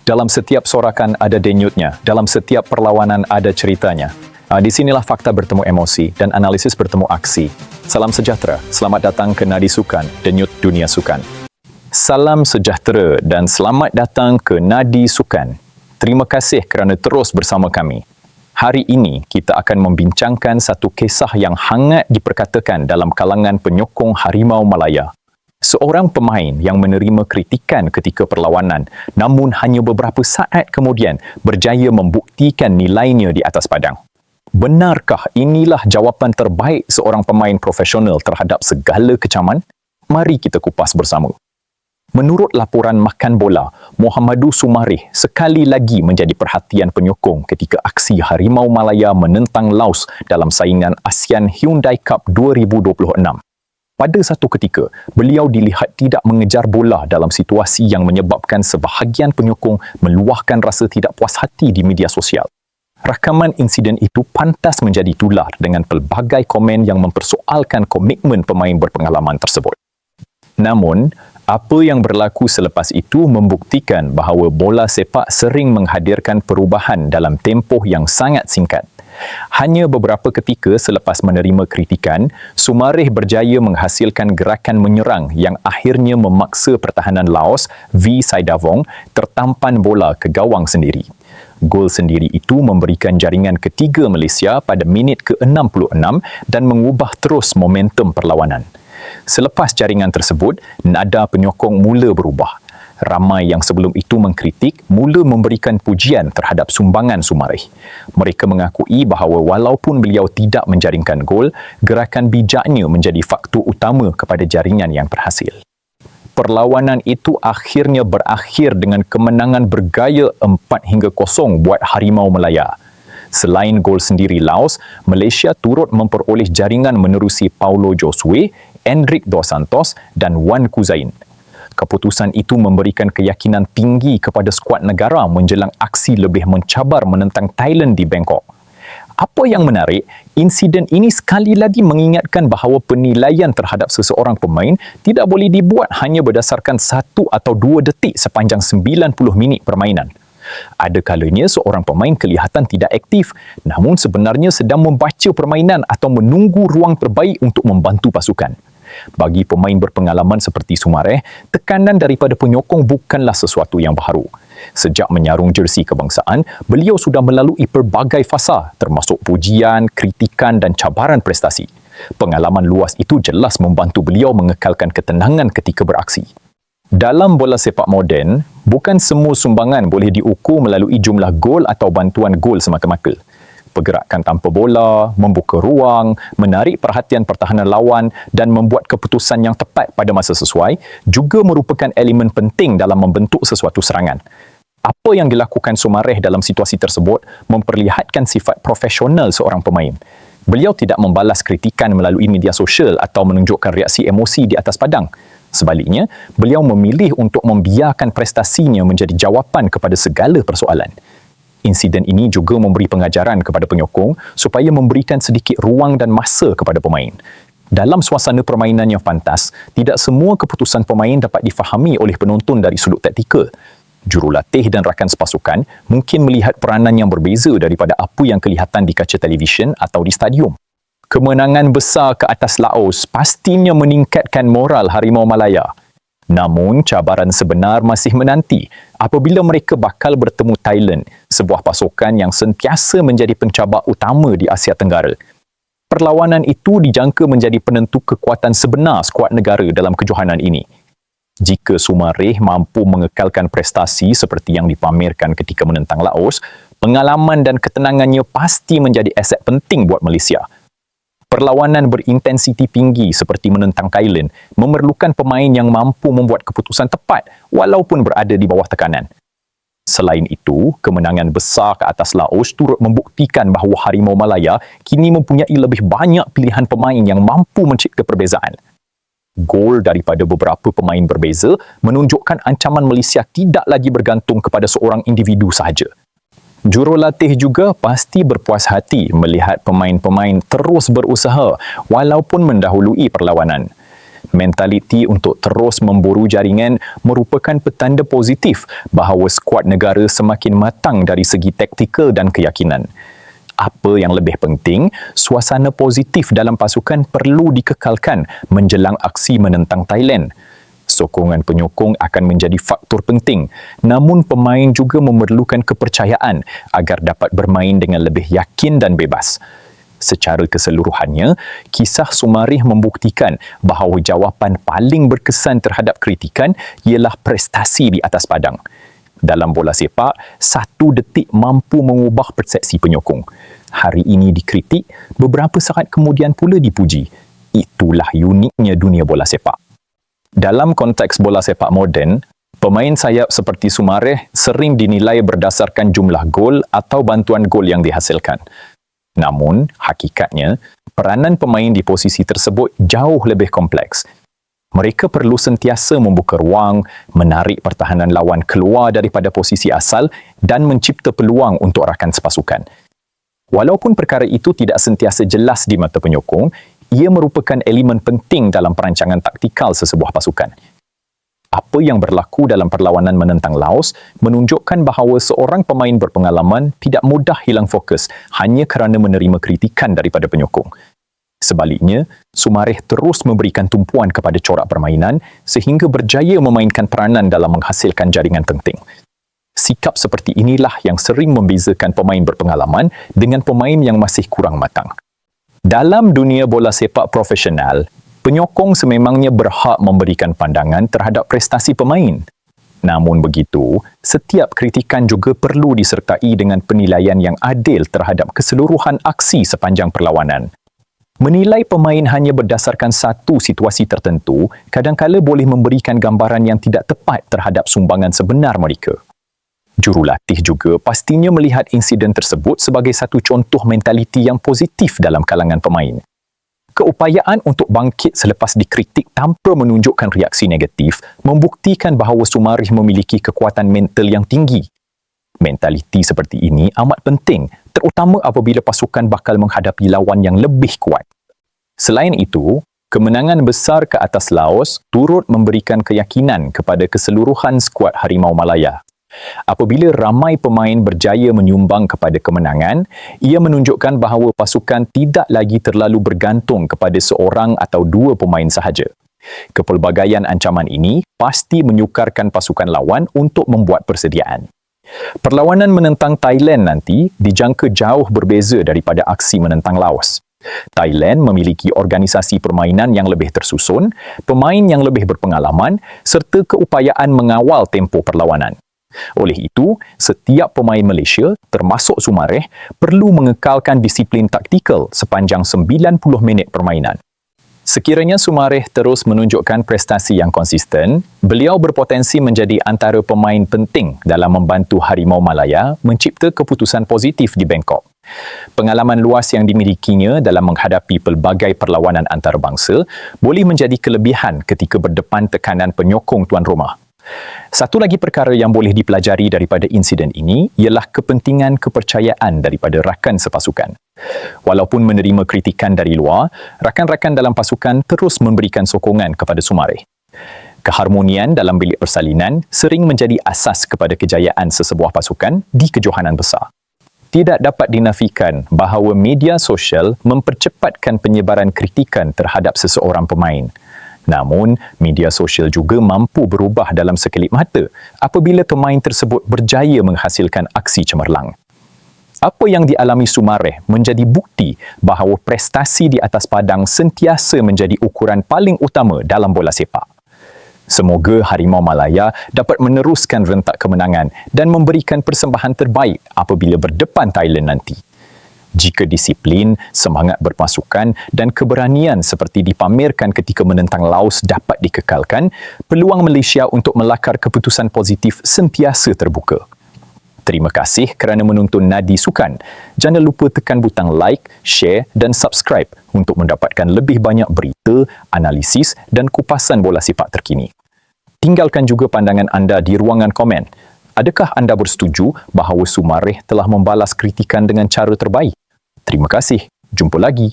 Dalam setiap sorakan ada denyutnya, dalam setiap perlawanan ada ceritanya. Di sinilah fakta bertemu emosi dan analisis bertemu aksi. Salam sejahtera, selamat datang ke Nadi Sukan, denyut dunia sukan. Salam sejahtera dan selamat datang ke Nadi Sukan. Terima kasih kerana terus bersama kami. Hari ini kita akan membincangkan satu kisah yang hangat diperkatakan dalam kalangan penyokong Harimau Malaya. Seorang pemain yang menerima kritikan ketika perlawanan, namun hanya beberapa saat kemudian berjaya membuktikan nilainya di atas padang. Benarkah inilah jawapan terbaik seorang pemain profesional terhadap segala kecaman? Mari kita kupas bersama. Menurut laporan Makan Bola, Muhammadu Sumareh sekali lagi menjadi perhatian penyokong ketika aksi Harimau Malaya menentang Laos dalam saingan ASEAN Hyundai Cup 2026. Pada satu ketika, beliau dilihat tidak mengejar bola dalam situasi yang menyebabkan sebahagian penyokong meluahkan rasa tidak puas hati di media sosial. Rakaman insiden itu pantas menjadi tular dengan pelbagai komen yang mempersoalkan komitmen pemain berpengalaman tersebut. Namun, apa yang berlaku selepas itu membuktikan bahawa bola sepak sering menghadirkan perubahan dalam tempoh yang sangat singkat. Hanya beberapa ketika selepas menerima kritikan, Sumareh berjaya menghasilkan gerakan menyerang yang akhirnya memaksa pertahanan Laos, V. Saidavong, tertampan bola ke gawang sendiri. Gol sendiri itu memberikan jaringan ketiga Malaysia pada minit ke-66 dan mengubah terus momentum perlawanan. Selepas jaringan tersebut, nada penyokong mula berubah. Ramai yang sebelum itu mengkritik mula memberikan pujian terhadap sumbangan Sumareh. Mereka mengakui bahawa walaupun beliau tidak menjaringkan gol, gerakan bijaknya menjadi faktor utama kepada jaringan yang berhasil. Perlawanan itu akhirnya berakhir dengan kemenangan bergaya 4-0 buat Harimau Malaya. Selain gol sendiri Laos, Malaysia turut memperoleh jaringan menerusi Paulo Josue, Endrick Dos Santos dan Wan Kuzain. Keputusan itu memberikan keyakinan tinggi kepada skuad negara menjelang aksi lebih mencabar menentang Thailand di Bangkok. Apa yang menarik, insiden ini sekali lagi mengingatkan bahawa penilaian terhadap seseorang pemain tidak boleh dibuat hanya berdasarkan 1 atau 2 detik sepanjang 90 minit permainan. Ada kalanya seorang pemain kelihatan tidak aktif, namun sebenarnya sedang membaca permainan atau menunggu ruang terbaik untuk membantu pasukan. Bagi pemain berpengalaman seperti Sumareh, tekanan daripada penyokong bukanlah sesuatu yang baru. Sejak menyarung jersey kebangsaan, beliau sudah melalui pelbagai fasa termasuk pujian, kritikan dan cabaran prestasi. Pengalaman luas itu jelas membantu beliau mengekalkan ketenangan ketika beraksi. Dalam bola sepak moden, bukan semua sumbangan boleh diukur melalui jumlah gol atau bantuan gol semata-mata. Pergerakan tanpa bola, membuka ruang, menarik perhatian pertahanan lawan dan membuat keputusan yang tepat pada masa sesuai juga merupakan elemen penting dalam membentuk sesuatu serangan. Apa yang dilakukan Sumareh dalam situasi tersebut memperlihatkan sifat profesional seorang pemain. Beliau tidak membalas kritikan melalui media sosial atau menunjukkan reaksi emosi di atas padang. Sebaliknya, beliau memilih untuk membiarkan prestasinya menjadi jawapan kepada segala persoalan. Insiden ini juga memberi pengajaran kepada penyokong supaya memberikan sedikit ruang dan masa kepada pemain. Dalam suasana permainan yang pantas, tidak semua keputusan pemain dapat difahami oleh penonton dari sudut taktikal. Jurulatih dan rakan sepasukan mungkin melihat peranan yang berbeza daripada apa yang kelihatan di kaca televisyen atau di stadium. Kemenangan besar ke atas Laos pastinya meningkatkan moral Harimau Malaya. Namun, cabaran sebenar masih menanti apabila mereka bakal bertemu Thailand, sebuah pasukan yang sentiasa menjadi pencabar utama di Asia Tenggara. Perlawanan itu dijangka menjadi penentu kekuatan sebenar skuad negara dalam kejohanan ini. Jika Sumareh mampu mengekalkan prestasi seperti yang dipamerkan ketika menentang Laos, pengalaman dan ketenangannya pasti menjadi aset penting buat Malaysia. Perlawanan berintensiti tinggi seperti menentang Thailand memerlukan pemain yang mampu membuat keputusan tepat walaupun berada di bawah tekanan. Selain itu, kemenangan besar ke atas Laos turut membuktikan bahawa Harimau Malaya kini mempunyai lebih banyak pilihan pemain yang mampu mencipta perbezaan. Gol daripada beberapa pemain berbeza menunjukkan ancaman Malaysia tidak lagi bergantung kepada seorang individu sahaja. Jurulatih juga pasti berpuas hati melihat pemain-pemain terus berusaha walaupun mendahului perlawanan. Mentaliti untuk terus memburu jaringan merupakan petanda positif bahawa skuad negara semakin matang dari segi taktikal dan keyakinan. Apa yang lebih penting, suasana positif dalam pasukan perlu dikekalkan menjelang aksi menentang Thailand. Sokongan penyokong akan menjadi faktor penting, namun pemain juga memerlukan kepercayaan agar dapat bermain dengan lebih yakin dan bebas. Secara keseluruhannya, kisah Sumareh membuktikan bahawa jawapan paling berkesan terhadap kritikan ialah prestasi di atas padang. Dalam bola sepak, 1 detik mampu mengubah persepsi penyokong. Hari ini dikritik, beberapa saat kemudian pula dipuji. Itulah uniknya dunia bola sepak. Dalam konteks bola sepak moden, pemain sayap seperti Sumareh sering dinilai berdasarkan jumlah gol atau bantuan gol yang dihasilkan. Namun, hakikatnya, peranan pemain di posisi tersebut jauh lebih kompleks. Mereka perlu sentiasa membuka ruang, menarik pertahanan lawan keluar daripada posisi asal dan mencipta peluang untuk rakan sepasukan. Walaupun perkara itu tidak sentiasa jelas di mata penyokong, ia merupakan elemen penting dalam perancangan taktikal sesebuah pasukan. Apa yang berlaku dalam perlawanan menentang Laos menunjukkan bahawa seorang pemain berpengalaman tidak mudah hilang fokus hanya kerana menerima kritikan daripada penyokong. Sebaliknya, Sumareh terus memberikan tumpuan kepada corak permainan sehingga berjaya memainkan peranan dalam menghasilkan jaringan penting. Sikap seperti inilah yang sering membezakan pemain berpengalaman dengan pemain yang masih kurang matang. Dalam dunia bola sepak profesional, penyokong sememangnya berhak memberikan pandangan terhadap prestasi pemain. Namun begitu, setiap kritikan juga perlu disertai dengan penilaian yang adil terhadap keseluruhan aksi sepanjang perlawanan. Menilai pemain hanya berdasarkan satu situasi tertentu kadang-kala boleh memberikan gambaran yang tidak tepat terhadap sumbangan sebenar mereka. Jurulatih juga pastinya melihat insiden tersebut sebagai satu contoh mentaliti yang positif dalam kalangan pemain. Keupayaan untuk bangkit selepas dikritik tanpa menunjukkan reaksi negatif membuktikan bahawa Sumareh memiliki kekuatan mental yang tinggi. Mentaliti seperti ini amat penting, terutama apabila pasukan bakal menghadapi lawan yang lebih kuat. Selain itu, kemenangan besar ke atas Laos turut memberikan keyakinan kepada keseluruhan skuad Harimau Malaya. Apabila ramai pemain berjaya menyumbang kepada kemenangan, ia menunjukkan bahawa pasukan tidak lagi terlalu bergantung kepada seorang atau dua pemain sahaja. Kepelbagaian ancaman ini pasti menyukarkan pasukan lawan untuk membuat persediaan. Perlawanan menentang Thailand nanti dijangka jauh berbeza daripada aksi menentang Laos. Thailand memiliki organisasi permainan yang lebih tersusun, pemain yang lebih berpengalaman serta keupayaan mengawal tempo perlawanan. Oleh itu, setiap pemain Malaysia, termasuk Sumareh, perlu mengekalkan disiplin taktikal sepanjang 90 minit permainan. Sekiranya Sumareh terus menunjukkan prestasi yang konsisten, beliau berpotensi menjadi antara pemain penting dalam membantu Harimau Malaya mencipta keputusan positif di Bangkok. Pengalaman luas yang dimilikinya dalam menghadapi pelbagai perlawanan antarabangsa boleh menjadi kelebihan ketika berdepan tekanan penyokong tuan rumah. Satu lagi perkara yang boleh dipelajari daripada insiden ini ialah kepentingan kepercayaan daripada rakan sepasukan. Walaupun menerima kritikan dari luar, rakan-rakan dalam pasukan terus memberikan sokongan kepada Sumareh. Keharmonian dalam bilik persalinan sering menjadi asas kepada kejayaan sesebuah pasukan di kejohanan besar. Tidak dapat dinafikan bahawa media sosial mempercepatkan penyebaran kritikan terhadap seseorang pemain. Namun, media sosial juga mampu berubah dalam sekelip mata apabila pemain tersebut berjaya menghasilkan aksi cemerlang. Apa yang dialami Sumareh menjadi bukti bahawa prestasi di atas padang sentiasa menjadi ukuran paling utama dalam bola sepak. Semoga Harimau Malaya dapat meneruskan rentak kemenangan dan memberikan persembahan terbaik apabila berdepan Thailand nanti. Jika disiplin, semangat berpasukan dan keberanian seperti dipamerkan ketika menentang Laos dapat dikekalkan, peluang Malaysia untuk melakar keputusan positif sentiasa terbuka. Terima kasih kerana menonton Nadi Sukan. Jangan lupa tekan butang like, share dan subscribe untuk mendapatkan lebih banyak berita, analisis dan kupasan bola sepak terkini. Tinggalkan juga pandangan anda di ruangan komen. Adakah anda bersetuju bahawa Sumareh telah membalas kritikan dengan cara terbaik? Terima kasih. Jumpa lagi.